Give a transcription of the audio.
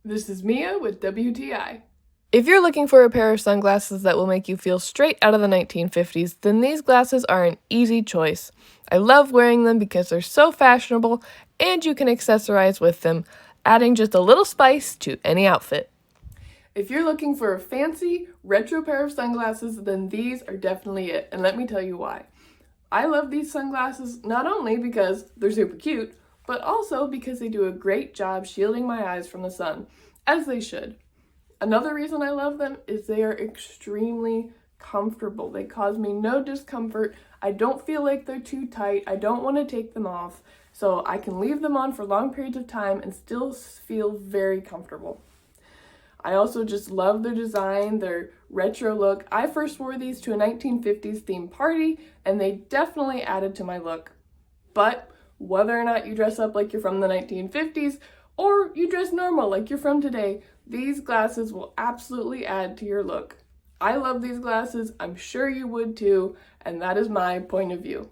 This is Mia with WTI. If you're looking for a pair of sunglasses that will make you feel straight out of the 1950s, then these glasses are an easy choice. I love wearing them because they're so fashionable and you can accessorize with them, adding just a little spice to any outfit. If you're looking for a fancy, retro pair of sunglasses, then these are definitely it, and let me tell you why. I love these sunglasses not only because they're super cute, but also because they do a great job shielding my eyes from the sun, as they should. Another reason I love them is they are extremely comfortable. They cause me no discomfort. I don't feel like they're too tight. I don't want to take them off, so I can leave them on for long periods of time and still feel very comfortable. I also just love their design, their retro look. I first wore these to a 1950s themed party, and they definitely added to my look. But whether or not you dress up like you're from the 1950s, or you dress normal like you're from today, these glasses will absolutely add to your look. I love these glasses, I'm sure you would too, and that is my point of view.